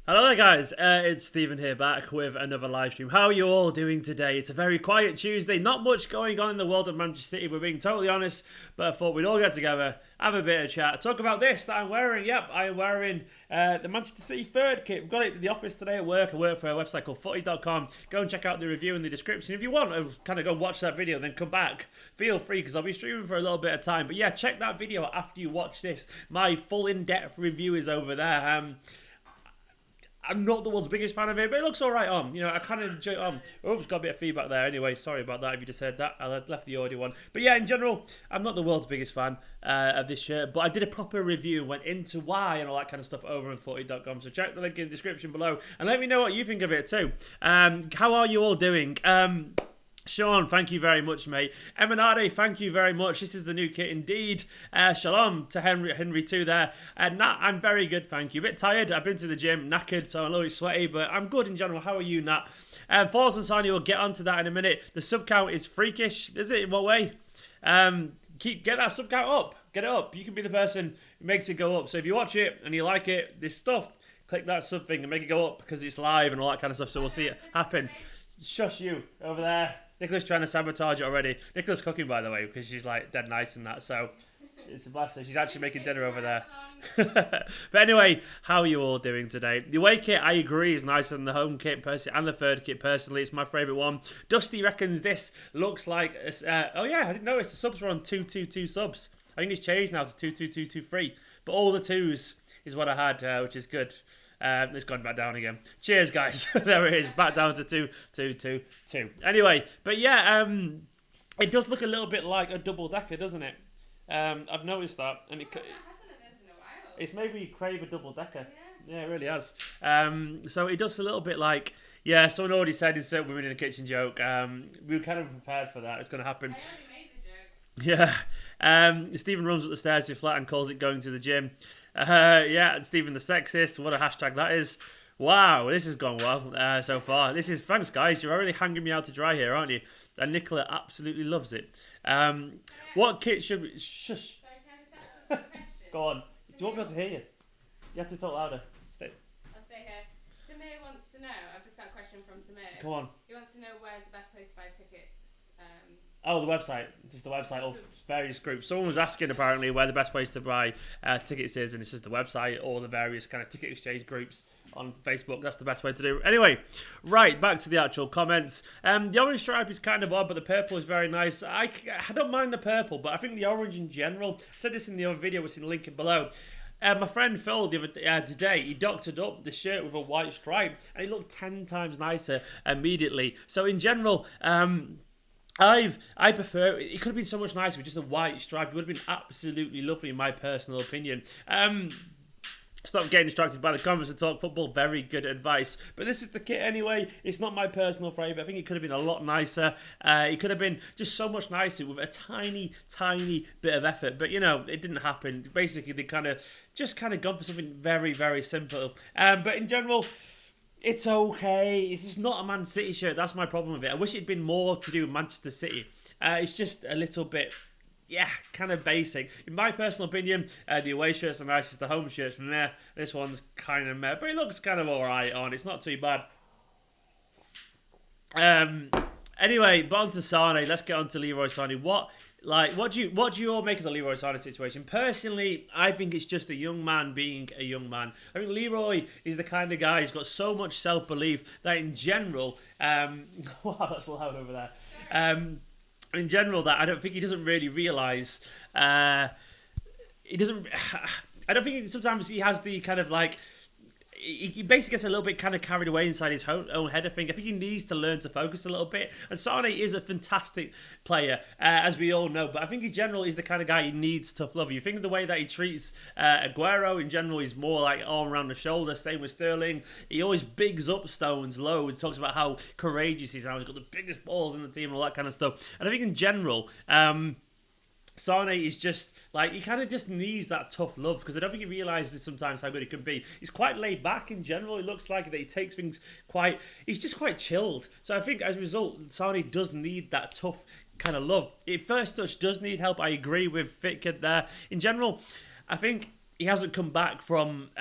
Hello there guys, it's Stephen here back with another live stream. How are you all doing today? It's a very quiet Tuesday, not much going on in the world of Manchester City, we're being totally honest, but I thought we'd all get together, have a bit of chat, talk about this that I'm wearing. Yep, I'm wearing the Manchester City third kit. We've got it in the office today at work. I work for a website called footy.com. Go and check out the review in the description. If you want to kind of go watch that video, then come back. Feel free, because I'll be streaming for a little bit of time. But yeah, check that video after you watch this. My full in-depth review is over there. I'm not the world's biggest fan of it, but it looks alright on. You know, I kind of enjoy it on. Oh, it's got a bit of feedback there. Anyway, sorry about that if you just heard that. I left the audio one. But yeah, in general, I'm not the world's biggest fan of this shirt, but I did a proper review and went into why and all that kind of stuff over on footy.com. So check the link in the description below and let me know what you think of it too. How are you all doing? Sean, thank you very much, mate. Emanade, thank you very much. This is the new kit indeed. Shalom to Henry too there. Nat, I'm very good, thank you. A bit tired. I've been to the gym, knackered, so I'm a little bit sweaty, but I'm good in general. How are you, Nat? Falls and Sani, we'll get onto that in a minute. The sub count is freakish. Is it? In what way? Get that sub count up. Get it up. You can be the person who makes it go up. So if you watch it and you like it, this stuff, click that sub thing and make it go up because it's live and all that kind of stuff. So we'll see it happen. Shush you over there. Nicola's trying to sabotage it already. Nicola's cooking, by the way, because she's like dead nice and that. So it's a blessing. She's actually making dinner over there. But anyway, how are you all doing today? The away kit, I agree, is nicer than the home kit personally, and the third kit personally. It's my favourite one. Dusty reckons this looks like. Oh yeah, I didn't notice the subs were on 222 subs. I think it's changed now to 22223. But all the twos is what I had, which is good. It's gone back down again. Cheers, guys. There it is, back down to 2. Anyway, but yeah, it does look a little bit like a double decker, doesn't it? I've noticed that, and it's maybe crave a double decker. Yeah, it really has. So it does a little bit like. Yeah, someone already said insert women in the kitchen joke. We were kind of prepared for that. It's going to happen. I already made the joke. Yeah. Stephen runs up the stairs to flat and calls it going to the gym. Yeah, and Stephen the sexist. What a hashtag that is. Wow, this has gone well so far. Thanks, guys. You're really hanging me out to dry here, aren't you? And Nicola absolutely loves it. What kit should we... Shush. Go on. Do you want me to hear you? You have to talk louder. I'll stay here. Samir wants to know, I've just got a question from Samir. Go on. He wants to know where's the best place to buy tickets. Oh, the website. Just the website of various groups. Someone was asking apparently where the best place to buy tickets is, and it's just the website or the various kind of ticket exchange groups on Facebook. That's the best way to do it. Anyway, right, back to the actual comments. The orange stripe is kind of odd, but the purple is very nice. I don't mind the purple, but I think the orange in general, I said this in the other video, which is in the link below. My friend Phil today, he doctored up the shirt with a white stripe, and it looked 10 times nicer immediately. So in general, I prefer it. Could have been so much nicer with just a white stripe. It would have been absolutely lovely in my personal opinion. Stop getting distracted by the comments and talk football. Very good advice. But this is the kit anyway. It's not my personal favourite. I think it could have been a lot nicer. It could have been just so much nicer with a tiny, tiny bit of effort. But, you know, it didn't happen. Basically, they kind of gone for something very, very simple. But in general... It's okay. It's just not a Man City shirt. That's my problem with it. I wish it'd been more to do with Manchester City. It's just a little bit, kind of basic. In my personal opinion, the away shirts are nice. The home shirts, meh. This one's kind of meh. But it looks kind of alright on. It's not too bad. Anyway, but on to Sane. Let's get on to Leroy Sane. What do you all make of the Leroy Sane situation? Personally, I think it's just a young man being a young man. I think Leroy is the kind of guy who's got so much self-belief that in general, wow, that's loud over there. In general, that I don't think he doesn't really realise. He doesn't. I don't think sometimes he has the kind of like. He basically gets a little bit kind of carried away inside his own head, I think. I think he needs to learn to focus a little bit. And Sane is a fantastic player, as we all know. But I think in general, he's the kind of guy who needs tough love. You think of the way that he treats Aguero, in general, he's more like arm around the shoulder. Same with Sterling. He always bigs up Stones loads. Talks about how courageous he is, how he's got the biggest balls in the team and all that kind of stuff. And I think in general... Sane is just, like, he kind of just needs that tough love because I don't think he realises sometimes how good he can be. He's quite laid back in general. It looks like that he takes things he's just quite chilled. So I think as a result, Sane does need that tough kind of love. First touch does need help. I agree with Fitkid there. In general, I think he hasn't come back from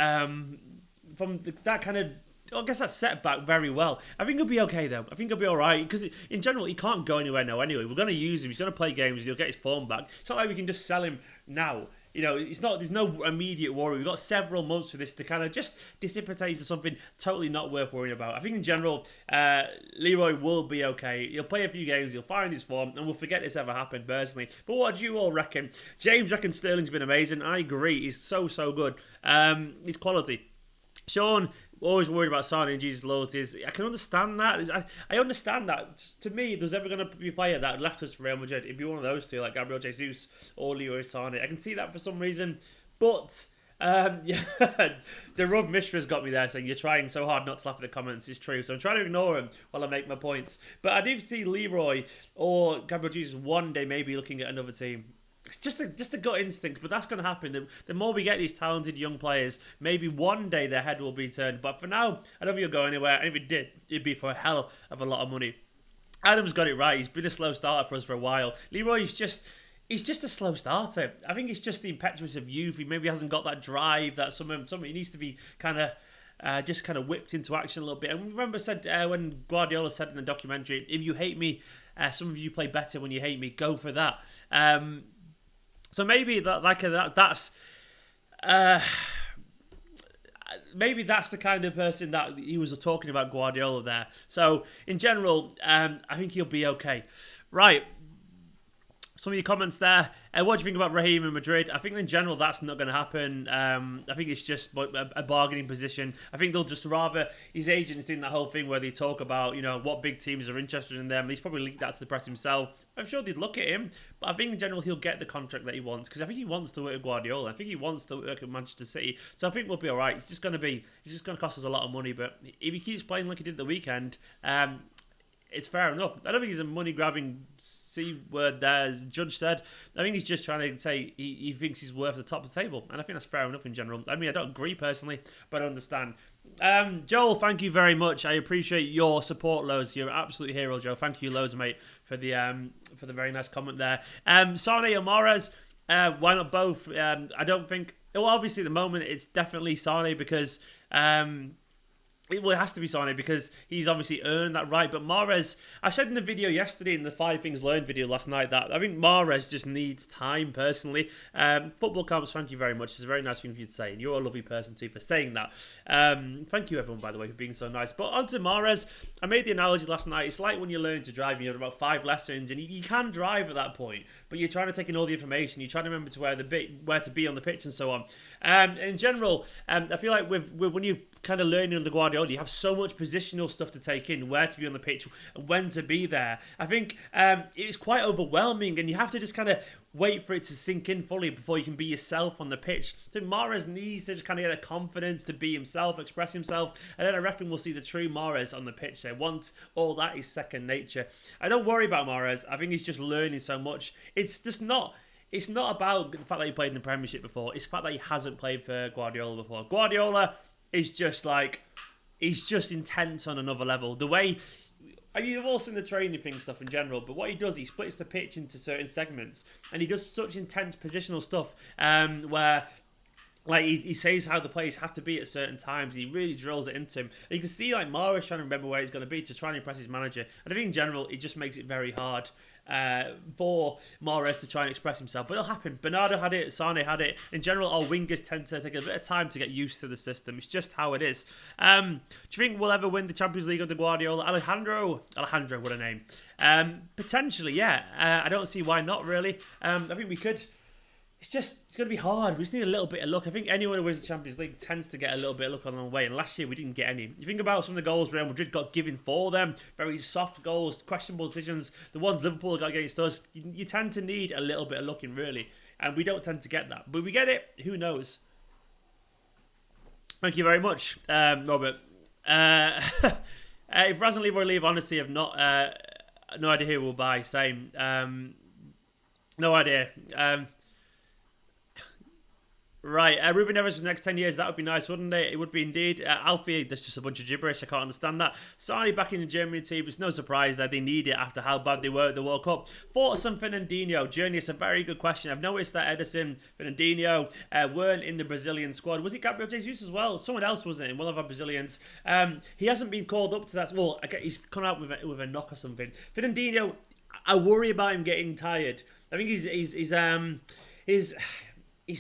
that kind of, I guess, that setback very well. I think he'll be okay though. I think he'll be all right because in general he can't go anywhere now. Anyway, we're going to use him. He's going to play games. He'll get his form back. It's not like we can just sell him now. You know, it's not. There's no immediate worry. We've got several months for this to kind of just dissipate into something totally not worth worrying about. I think in general, Leroy will be okay. He'll play a few games. He'll find his form, and we'll forget this ever happened personally. But what do you all reckon? James reckons Sterling's been amazing. I agree. He's so good. He's quality. Sean, always worried about Sane and Jesus' loyalties. I can understand that. I understand that. To me, if there's ever going to be a player that left us for Real Madrid, it'd be one of those two, like Gabriel Jesus or Leroy Sane. I can see that for some reason. But, yeah, the Rub Mishra's got me there saying, you're trying so hard not to laugh at the comments. It's true. So I'm trying to ignore him while I make my points. But I do see Leroy or Gabriel Jesus one day maybe looking at another team. It's just a gut instinct, but that's going to happen. The more we get these talented young players, maybe one day their head will be turned. But for now, I don't think he'll go anywhere. And if it did, it'd be for a hell of a lot of money. Adam's got it right. He's been a slow starter for us for a while. Leroy's just a slow starter. I think it's just the impetuous of youth. He maybe hasn't got that drive that something he needs to be kind of just kind of whipped into action a little bit. And remember when Guardiola said in the documentary, if you hate me, some of you play better when you hate me. Go for that. So maybe that's maybe that's the kind of person that he was talking about, Guardiola there. So in general, I think he'll be okay. Right. Some of your comments there. What do you think about Raheem in Madrid? I think in general that's not going to happen. I think it's just a bargaining position. I think they'll just rather, his agent's doing that whole thing where they talk about, what big teams are interested in them. He's probably linked that to the press himself. I'm sure they'd look at him, but I think in general he'll get the contract that he wants because I think he wants to work at Guardiola. I think he wants to work at Manchester City. So I think we'll be all right. It's just going to cost us a lot of money, but if he keeps playing like he did the weekend, it's fair enough. I don't think he's a money-grabbing C-word there, as Judge said. I think he's just trying to say he thinks he's worth the top of the table. And I think that's fair enough in general. I mean, I don't agree personally, but I understand. Joel, thank you very much. I appreciate your support loads. You're an absolute hero, Joe. Thank you loads, mate, for the very nice comment there. Sane or Mahrez, why not both? I don't think... Well, obviously, at the moment, it's definitely Sane because... It has to be Sane because he's obviously earned that right. But Mahrez, I said in the video yesterday, in the 5 Things Learned video last night, that I think Mahrez just needs time personally. Football camps, thank you very much. It's a very nice thing for you to say. And you're a lovely person too for saying that. Thank you everyone, by the way, for being so nice. But on to Mahrez, I made the analogy last night. It's like when you learn to drive and you have about 5 lessons and you can drive at that point. But you're trying to take in all the information. You're trying to remember to where to be on the pitch and so on. In general, I feel like when you kind of learning under Guardiola, you have so much positional stuff to take in, where to be on the pitch, when to be there. I think it's quite overwhelming and you have to just kind of wait for it to sink in fully before you can be yourself on the pitch. I think Mahrez needs to just kind of get the confidence to be himself, express himself, and then I reckon we'll see the true Mahrez on the pitch there. Once all that is second nature. I don't worry about Mahrez. I think he's just learning so much. It's not about the fact that he played in the Premiership before. It's the fact that he hasn't played for Guardiola before. Guardiola is just he's just intense on another level. The way, you've all seen the training thing stuff in general, but what he does, he splits the pitch into certain segments, and he does such intense positional stuff where, like, he says how the players have to be at certain times. He really drills it into him. And you can see, like, Mahrez trying to remember where he's going to be to try and impress his manager. And I think in general, it just makes it very hard for Mahrez to try and express himself. But it'll happen. Bernardo had it. Sane had it. In general, our wingers tend to take a bit of time to get used to the system. It's just how it is. Do you think we'll ever win the Champions League under Guardiola? Alejandro, what a name. Potentially, yeah. I don't see why not, really. I think we could. It's going to be hard. We just need a little bit of luck. I think anyone who wins the Champions League tends to get a little bit of luck on the way. And last year we didn't get any. You think about some of the goals Real Madrid got given for them. Very soft goals, questionable decisions. The ones Liverpool got against us. You tend to need a little bit of luck in, really. And we don't tend to get that. But we get it. Who knows? Thank you very much, Robert. If Raz and Leroy leave, honestly, I've no idea who will buy. Same. No idea. Right, Ruben Neves for the next 10 years, that would be nice, wouldn't it? It would be indeed. Alfie, that's just a bunch of gibberish, I can't understand that. Sane back in the Germany team, it's no surprise that they need it after how bad they were at the World Cup. Thoughts on Fernandinho? Journey, it's a very good question. I've noticed that Ederson, Fernandinho weren't in the Brazilian squad. Was it Gabriel Jesus as well? Someone else wasn't in, one of our Brazilians. He hasn't been called up to that. Well, he's come out with a knock or something. Fernandinho, I worry about him getting tired. I think he's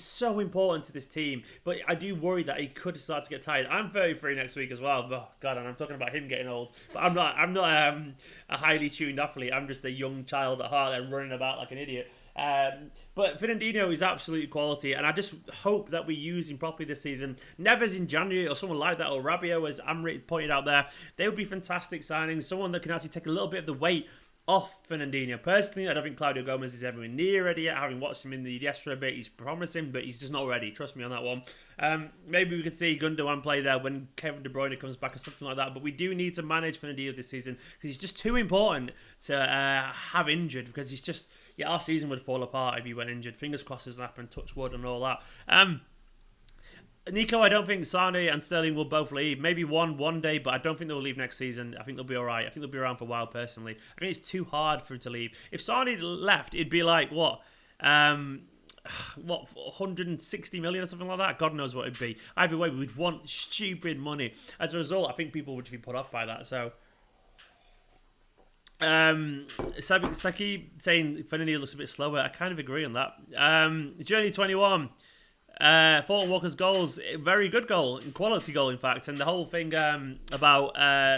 so important to this team, but I do worry that he could start to get tired. I'm 33 next week as well. Oh God, and I'm talking about him getting old. But I'm not a highly tuned athlete. I'm just a young child at heart and running about like an idiot. But Fernandinho is absolute quality, and I just hope that we use him properly this season. Neves in January or someone like that, or Rabiot, as Amrit pointed out there, they would be fantastic signings. Someone that can actually take a little bit of the weight off Fernandinho. Personally, I don't think Claudio Gomez is ever near ready yet. Having watched him in the EDS for a bit, he's promising, but he's just not ready. Trust me on that one. Maybe we could see Gundogan play there when Kevin De Bruyne comes back or something like that, but we do need to manage Fernandinho this season because he's just too important to have injured, because he's just, our season would fall apart if he went injured. Fingers crossed it doesn't happen, touch wood and all that. Nico, I don't think Sane and Sterling will both leave. Maybe one day, but I don't think they'll leave next season. I think they'll be all right. I think they'll be around for a while, personally. I think it's too hard for him to leave. If Sane left, it'd be like, 160 million or something like that? God knows what it'd be. Either way, we'd want stupid money. As a result, I think people would be put off by that. So, Saki saying Fernandinho looks a bit slower. I kind of agree on that. Journey 21. Thornton Walker's goals, very good goal, quality goal in fact, and the whole thing about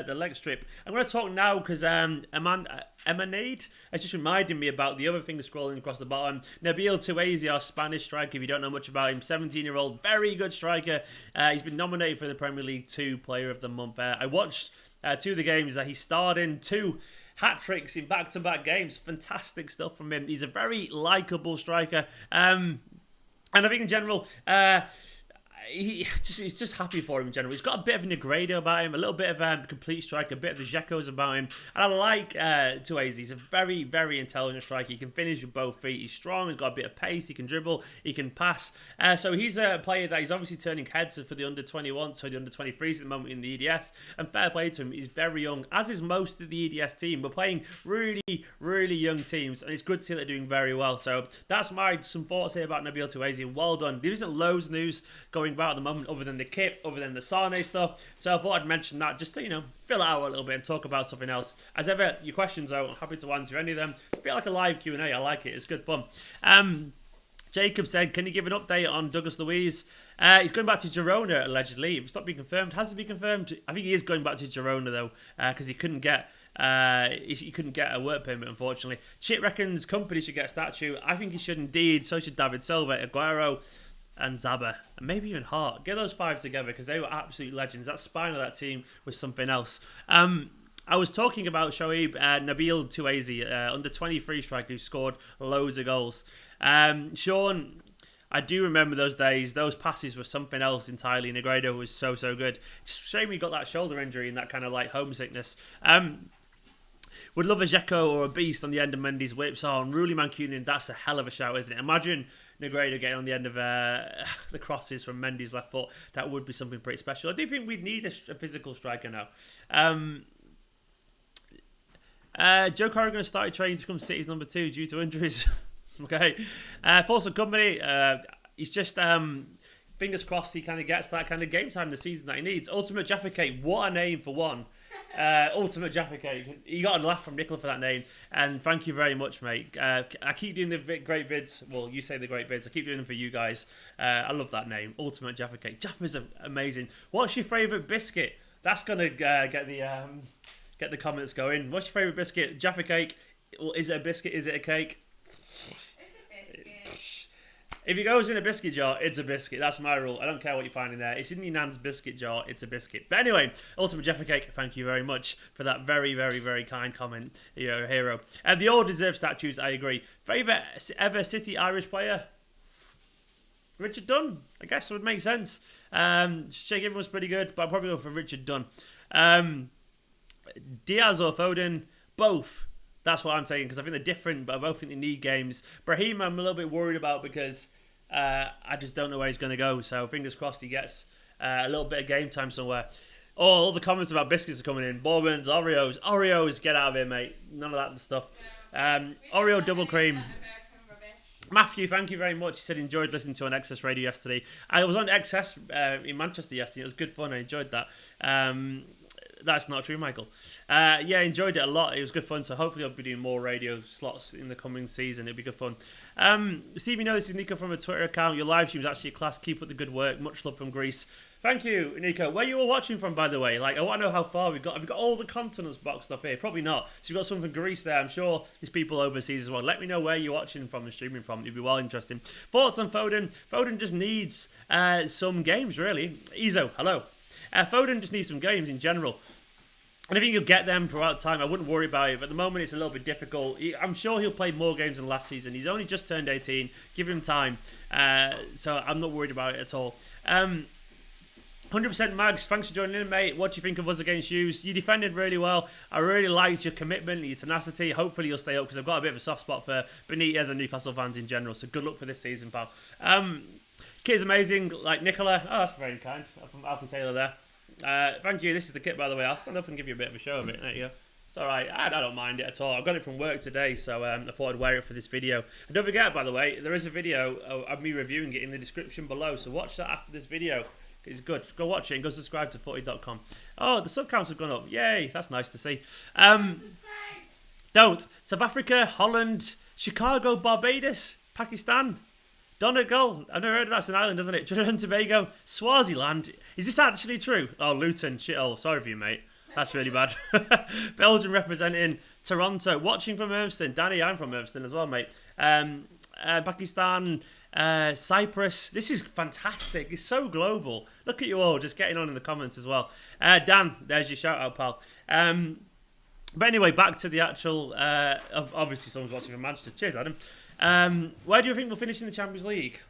the leg strip. I'm going to talk now because Emanade has just reminded me about the other thing scrolling across the bottom. Nabil Touaizi, our Spanish striker, if you don't know much about him, 17-year-old, very good striker. He's been nominated for the Premier League 2 Player of the Month. I watched 2 of the games that he starred in, 2 hat-tricks in back-to-back games. Fantastic stuff from him. He's a very likeable striker. And I think in general, he's just happy for him in general. He's got a bit of a Negredo about him, a little bit of a complete striker, a bit of the Dzekos about him. And I like Touaizi. He's a very, very intelligent striker. He can finish with both feet. He's strong. He's got a bit of pace. He can dribble. He can pass. So he's a player that he's obviously turning heads for the under-21, so the under-23s at the moment in the EDS. And fair play to him. He's very young, as is most of the EDS team. We're playing really, really young teams, and it's good to see they're doing very well. So that's some thoughts here about Nabil Touaizi. Well done. There isn't loads of news going about at the moment, other than the kit, other than the Sane stuff. So I thought I'd mention that just to, fill it out a little bit and talk about something else. As ever, your questions though, I'm happy to answer any of them. It's a bit like a live Q&A. I like it. It's good fun. Jacob said, can you give an update on Douglas Luiz? He's going back to Girona, allegedly. It's not been confirmed. Has it been confirmed? I think he is going back to Girona, though, because he couldn't get a work permit, unfortunately. Chit reckons Kompany should get a statue. I think he should indeed. So should David Silva, Aguero, and Zaba, and maybe even Hart. Get those 5 together because they were absolute legends. That spine of that team was something else. I was talking about Shoaib Nabil Touaizi, under 23 striker who scored loads of goals. Sean, I do remember those days. Those passes were something else entirely. Negredo was so good. Just shame he got that shoulder injury and that kind of like homesickness. Would love a Dzeko or a Beast on the end of Mendy's whips. Oh, and Ruli Mancunian, that's a hell of a shout, isn't it? Imagine Negredo getting on the end of the crosses from Mendy's left foot. That would be something pretty special. I do think we'd need a physical striker now. Joe Corrigan started training to become City's number 2 due to injuries. Okay. Force of Kompany, he's just... fingers crossed he kind of gets that kind of game time this season that he needs. Ultimate Jaffa Cake, what a name for one. Ultimate Jaffa Cake. You got a laugh from Nicola for that name, and thank you very much, mate. I keep doing the great vids. Well, you say the great vids. I keep doing them for you guys. I love that name, Ultimate Jaffa Cake. Jaffa's amazing. What's your favourite biscuit? That's gonna get the comments going. What's your favourite biscuit? Jaffa Cake? Is it a biscuit? Is it a cake? If it goes in a biscuit jar, it's a biscuit. That's my rule. I don't care what you find in there. It's in your nan's biscuit jar. It's a biscuit. But anyway, Ultimate Jaffa Cake, thank you very much for that very, very, very kind comment. You're a hero. And they all deserve statues, I agree. Favourite ever City Irish player? Richard Dunn, I guess would make sense. Shea Given was pretty good, but I'd probably go for Richard Dunn. Diaz or Foden? Both. That's what I'm taking, because I think they're different, but I both think they need games. Brahim, I'm a little bit worried about because I just don't know where he's going to go. So fingers crossed he gets a little bit of game time somewhere. Oh, all the comments about biscuits are coming in. Bourbons, Oreos, get out of here, mate. None of that stuff. Oreo double cream. Matthew, thank you very much. He said he enjoyed listening to on XS Radio yesterday. I was on XS in Manchester yesterday. It was good fun. I enjoyed that. That's not true, Michael. Yeah, I enjoyed it a lot. It was good fun. So hopefully I'll be doing more radio slots in the coming season. It'll be good fun. Stevie, this is Nico from a Twitter account. Your live stream was actually a class. Keep up the good work. Much love from Greece. Thank you, Nico. Where you all watching from, by the way? Like, I want to know how far we've got. Have we got all the continents boxed up here? Probably not. So you've got some from Greece there. I'm sure there's people overseas as well. Let me know where you're watching from and streaming from. It'd be well interesting. Thoughts on Foden? Foden just needs some games, really. Izo, hello. Foden just needs some games in general. And I think he'll get them throughout time. I wouldn't worry about it. But at the moment, it's a little bit difficult. I'm sure he'll play more games than last season. He's only just turned 18. Give him time. So I'm not worried about it at all. 100% Mags, thanks for joining in, mate. What do you think of us against yous? You defended really well. I really liked your commitment, your tenacity. Hopefully you'll stay up because I've got a bit of a soft spot for Benitez and Newcastle fans in general. So good luck for this season, pal. Kit is amazing, like Nicola. Oh, that's very kind. From Alfie Taylor there. Thank you. This is the kit, by the way. I'll stand up and give you a bit of a show of it. There you go. It's alright. I don't mind it at all. I got it from work today, so I thought I'd wear it for this video. And don't forget, by the way, there is a video of me reviewing it in the description below. So watch that after this video. It's good. Go watch it and go subscribe to footy.com. Oh, the sub counts have gone up. Yay. That's nice to see. Don't. South Africa, Holland, Chicago, Barbados, Pakistan, Donegal. I've never heard of that. It's an island, isn't it? Trinidad and Tobago, Swaziland. Is this actually true? Oh, Luton. Shithole. Sorry for you, mate. That's really bad. Belgium representing Toronto. Watching from Urmston. Danny, I'm from Urmston as well, mate. Pakistan, Cyprus. This is fantastic. It's so global. Look at you all just getting on in the comments as well. Dan, there's your shout out, pal. But anyway, back to the actual obviously someone's watching from Manchester. Cheers, Adam. Where do you think we'll finish in the Champions League?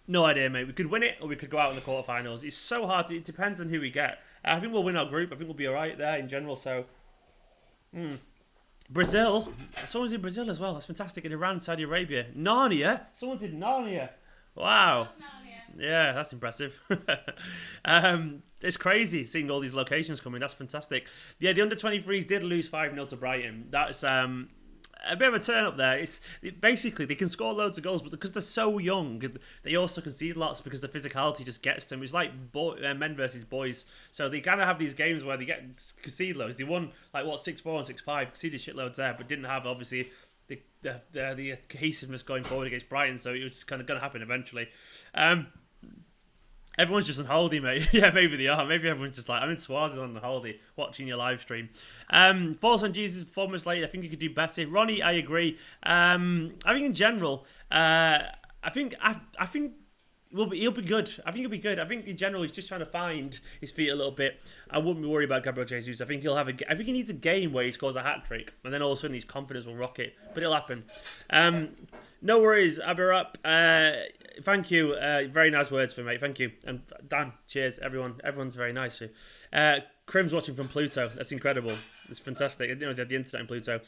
No idea, mate. We could win it or we could go out in the quarterfinals. It's so hard. It depends on who we get. I think we'll win our group. I think we'll be alright there in general. So Brazil. Someone's in Brazil as well. That's fantastic. In Iran, Saudi Arabia. Narnia. Someone's in Narnia. Wow. Yeah, that's impressive. It's crazy seeing all these locations coming. That's fantastic. Yeah, the under-23s did lose 5-0 to Brighton. That's a bit of a turn up there. Basically, they can score loads of goals, but because they're so young, they also concede lots because the physicality just gets them. It's like men versus boys. So they kind of have these games where they get concede loads. They won 6-4 and 6-5, conceded shitloads there, but didn't have obviously the cohesiveness going forward against Brighton. So it was kind of going to happen eventually. Everyone's just on holiday, mate. Yeah, maybe they are. Maybe everyone's just like, I'm in Swaziland on holiday watching your live stream. Thoughts on Jesus' performance late? I think he could do better. Ronnie, I agree. I think in general, I think he'll be good. I think he'll be good. I think in general he's just trying to find his feet a little bit. I wouldn't be worried about Gabriel Jesus. I think he'll have I think he needs a game where he scores a hat trick, and then all of a sudden his confidence will rocket. But it'll happen. No worries, Abirup. Thank you. Very nice words for me, mate. Thank you. And Dan, cheers, everyone. Everyone's very nice. Crim's watching from Pluto. That's incredible. It's fantastic. They had the internet in Pluto.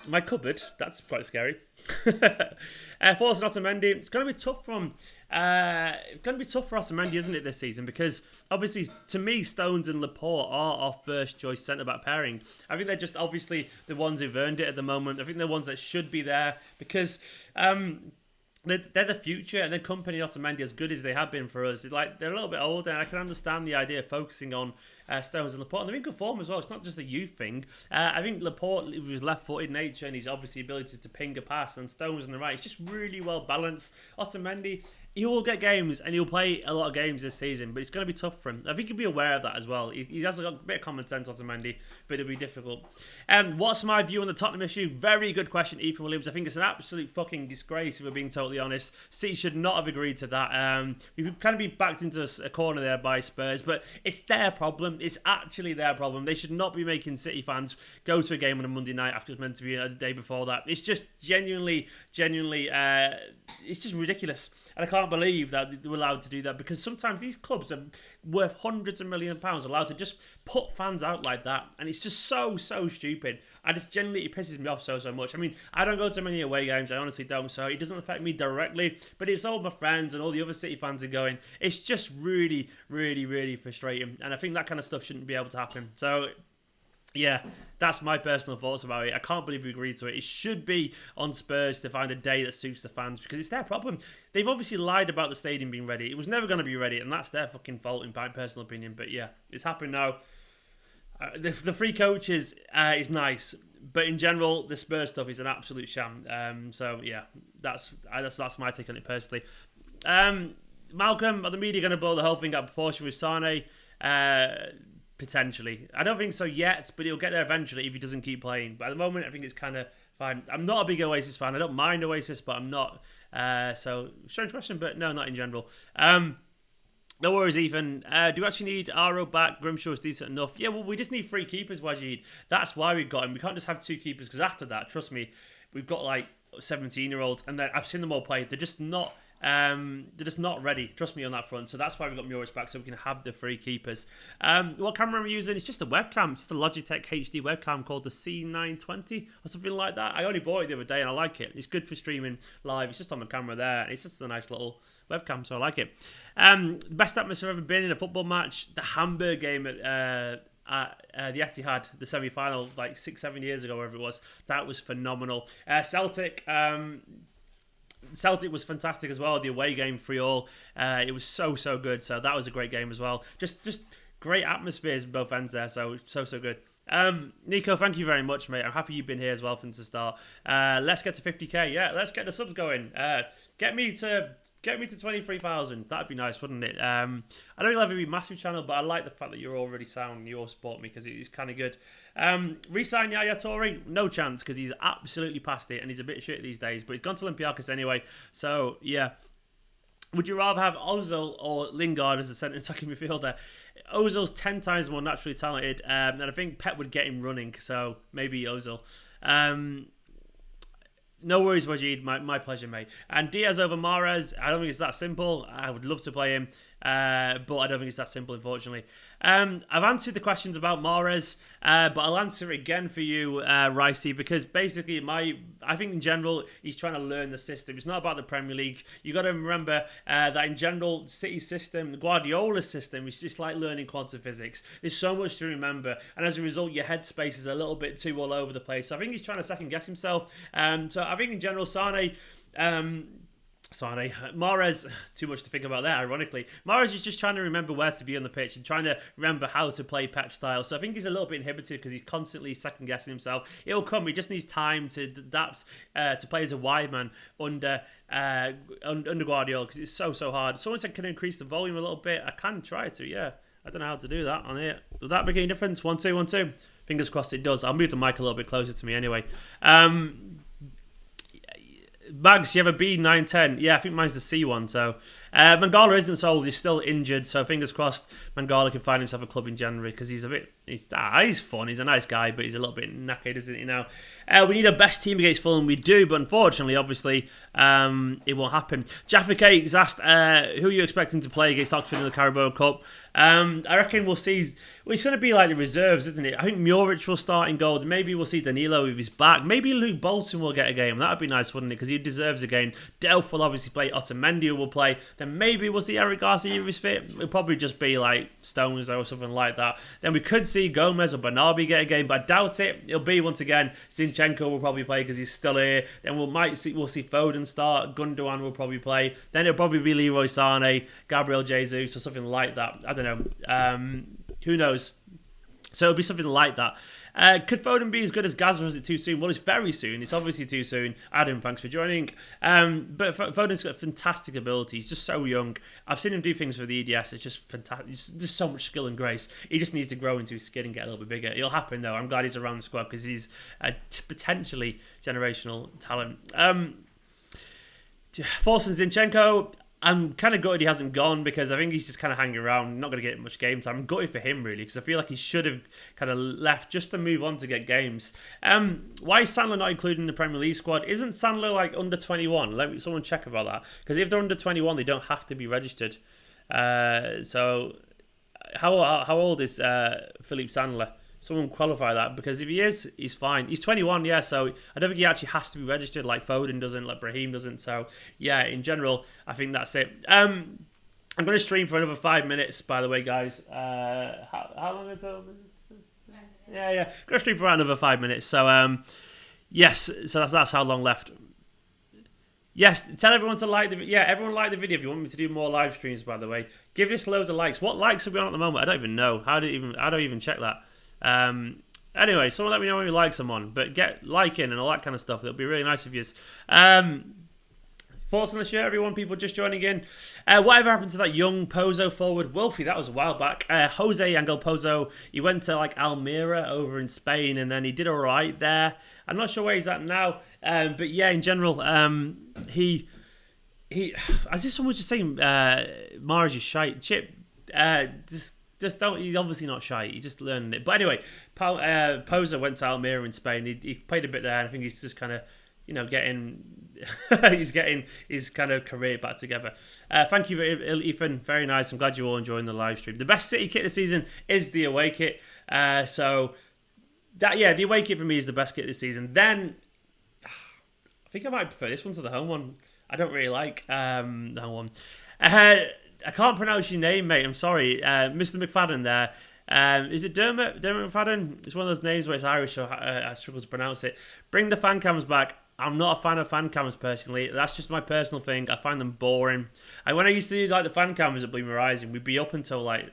My cupboard. That's quite scary. Thoughts on Otamendi. It's going to be tough for Otamendi, isn't it, this season? Because obviously, to me, Stones and Laporte are our first choice centre back pairing. I think they're just obviously the ones who've earned it at the moment. I think they're the ones that should be there because they're the future, and then Kompany and Otamendi, as good as they have been for us, they're a little bit older, and I can understand the idea of focusing on Stones and Laporte, and they're in good form as well. It's not just a youth thing. I think Laporte was left-footed nature, and he's obviously ability to ping a pass, and Stones on the right. It's just really well balanced. Otamendi, he will get games, and he'll play a lot of games this season, but it's going to be tough for him. I think he'll be aware of that as well. He has a bit of common sense, Otamendi, but it'll be difficult. What's my view on the Tottenham issue? Very good question, Ethan Williams. I think it's an absolute fucking disgrace, if we're being totally honest. City should not have agreed to that. We've kind of been backed into a corner there by Spurs, but it's their problem. It's actually their problem. They should not be making City fans go to a game on a Monday night after it was meant to be a day before that. It's just genuinely, it's just ridiculous. And I can't believe that they were allowed to do that, because sometimes these clubs are worth hundreds of £millions allowed to just put fans out like that, and it's just so stupid. I just genuinely, it pisses me off so much. I mean, I don't go to many away games, I honestly don't, so it doesn't affect me directly, but it's all my friends and all the other City fans are going. It's just really frustrating, and I think that kind of stuff shouldn't be able to happen. So yeah, that's my personal thoughts about it. I can't believe we agreed to it. It should be on Spurs to find a day that suits the fans, because it's their problem. They've obviously lied about the stadium being ready. It was never going to be ready, and that's their fucking fault in my personal opinion. But yeah, it's happened now. The free coaches is nice, but in general, the Spurs stuff is an absolute sham. So yeah, that's my take on it personally. Malcolm, are the media going to blow the whole thing out of proportion with Sane? Potentially. I don't think so yet, but he'll get there eventually if he doesn't keep playing. But at the moment, I think it's kind of fine. I'm not a big Oasis fan. I don't mind Oasis, but I'm not. So, strange question, but no, not in general. No worries, Ethan. Do we actually need Aro back? Grimshaw is decent enough. Yeah, well, we just need 3 keepers, Wajid. That's why we've got him. We can't just have 2 keepers, because after that, trust me, we've got like 17-year-olds, and I've seen them all play. They're just not ready. Trust me on that front. So that's why we've got Muric back, so we can have the 3 keepers. What camera am I using? It's just a webcam. It's just a Logitech HD webcam called the C920 or something like that. I only bought it the other day and I like it. It's good for streaming live. It's just on the camera there. It's just a nice little webcam, so I like it. Best atmosphere I've ever been in a football match. The Hamburg game at the Etihad, the semi-final, like 6-7 years ago, wherever it was. That was phenomenal. Celtic was fantastic as well. The away game 3-3. It was so good. So that was a great game as well. Just great atmospheres in both ends there. So good. Nico, thank you very much, mate. I'm happy you've been here as well from the start. Let's get to 50k. Yeah, let's get the subs going. Get me to 23,000. That'd be nice, wouldn't it? I know you'll have a massive channel, but I like the fact that you're already sound and you all support me, because it's kind of good. Resign Yaya Toure? No chance, because he's absolutely past it and he's a bit shit these days. But he's gone to Olympiacos anyway. So yeah. Would you rather have Ozil or Lingard as a centre attacking midfielder? Ozil's 10 times more naturally talented, and I think Pep would get him running. So maybe Ozil. No worries, Wajid. My pleasure, mate. And Diaz over Mahrez. I don't think it's that simple. I would love to play him, but I don't think it's that simple, unfortunately. I've answered the questions about Mahrez, but I'll answer it again for you, Ricey, because basically I think in general he's trying to learn the system. It's not about the Premier League. You got to remember that in general, City's system, Guardiola's system, is just like learning quantum physics. There's so much to remember, and as a result, your headspace is a little bit too all over the place. So I think he's trying to second guess himself. So I think in general, Sane. Mahrez, too much to think about there, ironically. Mahrez is just trying to remember where to be on the pitch and trying to remember how to play Pep style. So I think he's a little bit inhibited because he's constantly second-guessing himself. It'll come. He just needs time to adapt to play as a wide man under Guardiola, because it's so hard. Someone said, can I increase the volume a little bit? I can try to, yeah. I don't know how to do that on here. Will that make any difference? 1, 2, 1, 2. Fingers crossed it does. I'll move the mic a little bit closer to me anyway. Bags, you have a B910. Yeah, I think mine's the C one. So Mangala isn't sold. He's still injured. So fingers crossed Mangala can find himself a club in January, because he's fun. He's a nice guy, but he's a little bit knackered, isn't he now? We need a best team against Fulham. We do, but unfortunately, obviously, it won't happen. Jaffa Cake's asked, who are you expecting to play against Oxford in the Carabao Cup? I reckon we'll see. Well, it's going to be like the reserves, isn't it? I think Muric will start in goal. Maybe we'll see Danilo if he's back. Maybe Luke Bolton will get a game. That would be nice, wouldn't it? Because he deserves a game. Delph will obviously play. Otamendi will play. Then maybe we'll see Eric Garcia if he's fit. It'll probably just be like Stones or something like that. Then we could see Gomez or Bernabé get a game, but I doubt it. It'll be once again Zinchenko will probably play because he's still here. Then we'll see Foden start. Gundogan will probably play. Then it'll probably be Leroy Sane, Gabriel Jesus, or something like that. I don't know. Who knows? So it'll be something like that. Could Foden be as good as Gaz, or is it too soon? Well, it's very soon. It's obviously too soon. Adam, thanks for joining. But Foden's got fantastic ability. He's just so young. I've seen him do things for the EDS. It's just fantastic. There's so much skill and grace. He just needs to grow into his skin and get a little bit bigger. It'll happen, though. I'm glad he's around the squad because he's a potentially generational talent. Forson Zinchenko. I'm kind of gutted he hasn't gone because I think he's just kind of hanging around, not going to get much game time. I'm gutted for him, really, because I feel like he should have kind of left just to move on to get games. Why is Sandler not included in the Premier League squad? Isn't Sandler like under 21? Let me someone check about that. Because if they're under 21, they don't have to be registered. So how old is Philippe Sandler? Someone qualify that, because if he is, he's fine. He's 21, yeah, so I don't think he actually has to be registered like Foden doesn't, like Brahim doesn't. So, yeah, in general, I think that's it. I'm going to stream for another 5 minutes, by the way, guys. How long until? Yeah. I'm going to stream for another 5 minutes. So, yes, so that's how long left. Yes, tell everyone to like the video. Yeah, everyone like the video if you want me to do more live streams, by the way. Give this loads of likes. What likes are we on at the moment? I don't even know. I don't even check that. Anyway, someone let me know how many likes I'm on, but get liking and all that kind of stuff. It'll be really nice of you. Thoughts on the show, everyone? People just joining in. Whatever happened to that young Pozo forward? Wolfie, that was a while back. Jose Angel Pozo, he went to like Almeria over in Spain, and then he did all right there. I'm not sure where he's at now, but yeah, in general, he as if someone was just saying, Mars is shite. Chip, just don't. He's obviously not shy. He just learned it. But anyway, Pozo went to Almeria in Spain. He played a bit there, and I think he's just kind of, getting. He's getting his kind of career back together. Thank you, Ethan. Very nice. I'm glad you're all enjoying the live stream. The best City kit this season is the away kit. So the away kit for me is the best kit this season. Then I think I might prefer this one to the home one. I don't really like the home one. I can't pronounce your name, mate. I'm sorry. Mr. McFadden there. Is it Dermot McFadden? It's one of those names where it's Irish, so I struggle to pronounce it. Bring the fan cams back. I'm not a fan of fan cams personally. That's just my personal thing. I find them boring. When I used to do like the fan cams at Blooming Rising, we'd be up until like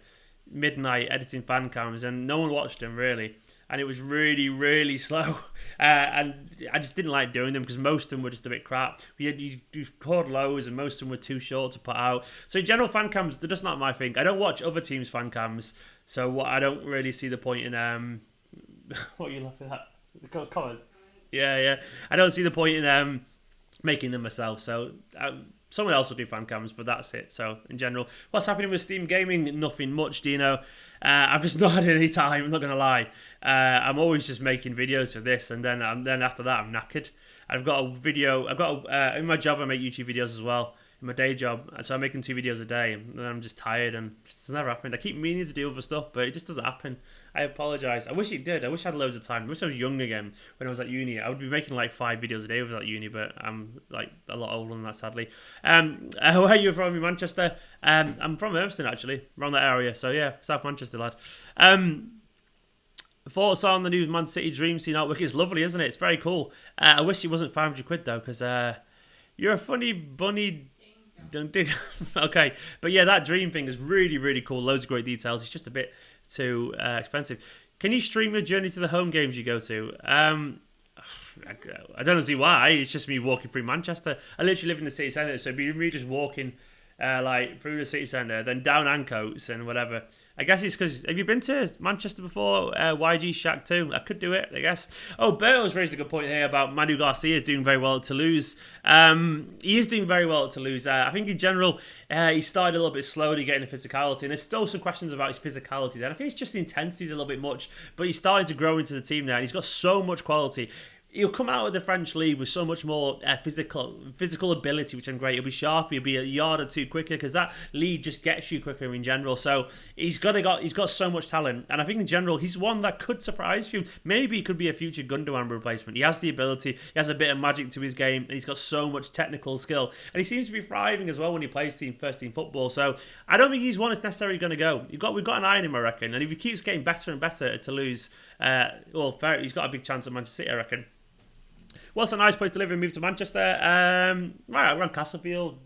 midnight editing fan cams, and no one watched them really. And it was really, really slow. And I just didn't like doing them because most of them were just a bit crap. You record loads and most of them were too short to put out. So in general, fan cams, they're just not my thing. I don't watch other teams' fan cams. So I don't really see the point in... what are you laughing at? The comment? Yeah. I don't see the point in making them myself. So... someone else will do fan cams, but that's it. So, in general, what's happening with Steam Gaming? Nothing much, Dino. I've just not had any time, I'm not going to lie. I'm always just making videos for this, and then after that, I'm knackered. In my job, I make YouTube videos as well, in my day job. So I'm making 2 videos a day, and then I'm just tired, and it's never happened. I keep meaning to do other stuff, but it just doesn't happen. I apologise. I wish it did. I wish I had loads of time. I wish I was young again when I was at uni. I would be making like 5 videos a day over at uni, but I'm like a lot older than that, sadly. Where are you from in Manchester? I'm from Urmston, actually, around that area. So yeah, South Manchester, lad. Thoughts on the new Man City Dream Scene artwork? It's lovely, isn't it? It's very cool. I wish it wasn't 500 quid though, because you're a funny bunny. Don't do. Okay, but yeah, that dream thing is really, really cool. Loads of great details. It's just a bit too expensive. Can you stream your journey to the home games you go to? I don't see why. It's just me walking through Manchester. I literally live in the city centre, so it'd be me just walking like through the city centre, then down Ancoats and whatever. I guess it's because, have you been to Manchester before? YG Shack 2? I could do it, I guess. Oh, Berto's raised a good point here about Manu Garcia doing very well at Toulouse. He is doing very well at Toulouse. I think in general, he started a little bit slowly getting the physicality, and there's still some questions about his physicality there. I think it's just the intensity is a little bit much, but he's starting to grow into the team now, and he's got so much quality. He'll come out of the French league with so much more physical ability, which is great. He'll be sharp. He'll be a yard or two quicker because that league just gets you quicker in general. So he's got so much talent, and I think in general he's one that could surprise you. Maybe he could be a future Gundogan replacement. He has the ability. He has a bit of magic to his game, and he's got so much technical skill. And he seems to be thriving as well when he plays first team football. So I don't think he's one that's necessarily going to go. We've got an eye on him, I reckon. And if he keeps getting better and better at Toulouse, he's got a big chance at Manchester City, I reckon. What's a nice place to live and move to Manchester? Right around Castlefield.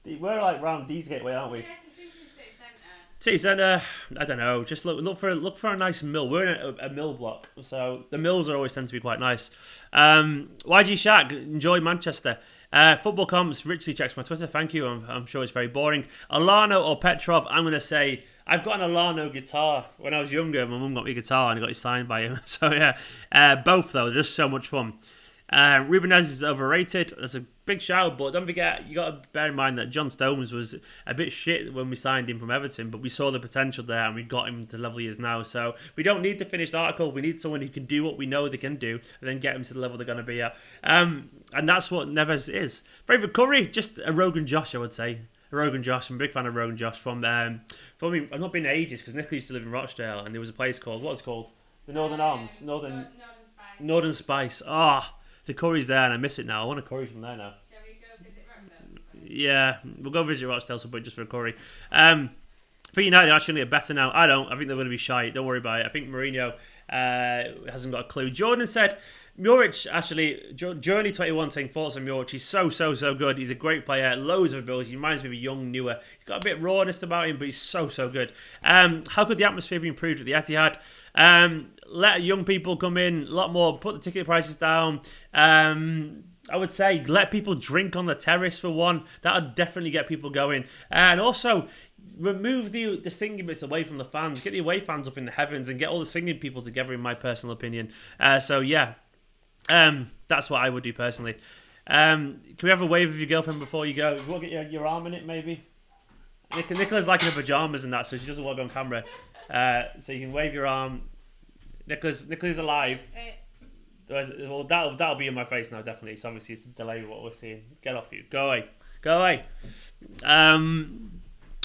We're like round Deesgate way, aren't we? Yeah, city centre. City centre. I don't know. Just look for a nice mill. We're in a mill block, so the mills always tend to be quite nice. YG Shack, enjoy Manchester. Football comps. Richly checks my Twitter. Thank you. I'm sure it's very boring. Alano or Petrov? I'm gonna say I've got an Alano guitar. When I was younger, my mum got me a guitar and I got it signed by him. So yeah, both though. They're just so much fun. Rubenez is overrated. That's a big shout, but don't forget, you got to bear in mind that John Stones was a bit shit when we signed him from Everton, but we saw the potential there and we got him to the level he is now. So we don't need the finished article. We need someone who can do what we know they can do and then get him to the level they're going to be at. And that's what Neves is. Favourite curry? Just a Rogan Josh, I would say. Rogan Josh. I'm a big fan of Rogan Josh. For me, I've not been ages because Nicola used to live in Rochdale and there was a place called, what was it called? The Northern Arms. Northern Spice. The curry's there and I miss it now. I want a curry from there now. Shall we go visit Rochdale? Yeah, we'll go visit Rochdale some point just for a curry. For United, actually, are better now. I think they're going to be shy. Don't worry about it. I think Mourinho hasn't got a clue. Jordan said, Muric, actually, Journey21 saying thoughts on Muric. He's so good. He's a great player. Loads of ability. He reminds me of a young, newer. He's got a bit of rawness about him, but he's so good. How could the atmosphere be improved at the Etihad? Let young people come in, a lot more, put the ticket prices down. I would say let people drink on the terrace for one. That would definitely get people going. And also, remove the singing bits away from the fans. Get the away fans up in the heavens and get all the singing people together, in my personal opinion. That's what I would do personally. Can we have a wave of your girlfriend before you go? You want to get your arm in it, maybe? Nicola's like in her pajamas and that, so she doesn't want to go on camera. So you can wave your arm. Nicola's alive. Well, that'll be in my face now, definitely. So obviously it's a delay what we're seeing. Get off you. Go away.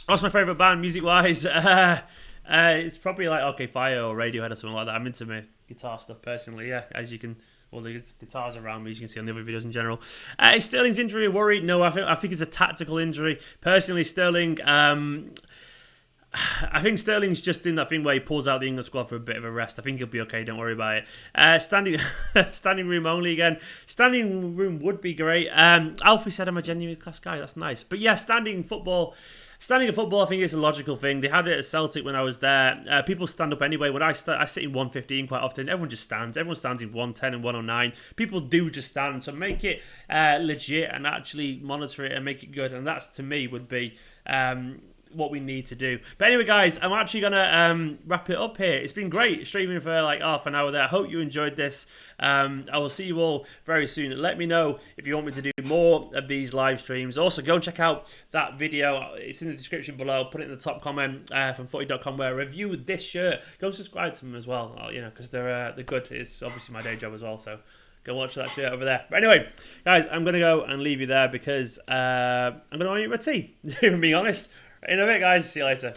What's my favourite band, music-wise? It's probably like Arcade Fire or Radiohead or something like that. I'm into my guitar stuff personally, yeah. As you can, well, there's guitars around me, as you can see on the other videos in general. Is Sterling's injury a worry? No, I think it's a tactical injury. Personally, Sterling... I think Sterling's just doing that thing where he pulls out the England squad for a bit of a rest. I think he'll be okay, don't worry about it. Standing room only again. Standing room would be great. Alfie said I'm a genuine class guy, that's nice. But yeah, standing in football, I think it's a logical thing. They had it at Celtic when I was there. People stand up anyway. When I sit in 115 quite often. Everyone just stands. Everyone stands in 110 and 109. People do just stand. So make it legit and actually monitor it and make it good. And that's, to me, would be... what we need to do. But anyway, guys, I'm actually gonna wrap it up here. It's been great streaming for like half an hour there. I hope you enjoyed this. I will see you all very soon. Let me know if you want me to do more of these live streams. Also, go and check out that video. It's in the description below. Put it in the top comment from footy.com where I reviewed this shirt. Go subscribe to them as well, because they're good. It's obviously my day job as well, so go watch that shit over there. But anyway, guys, I'm going to go and leave you there because I'm going to eat my tea, if I'm being honest. In a bit, guys. See you later.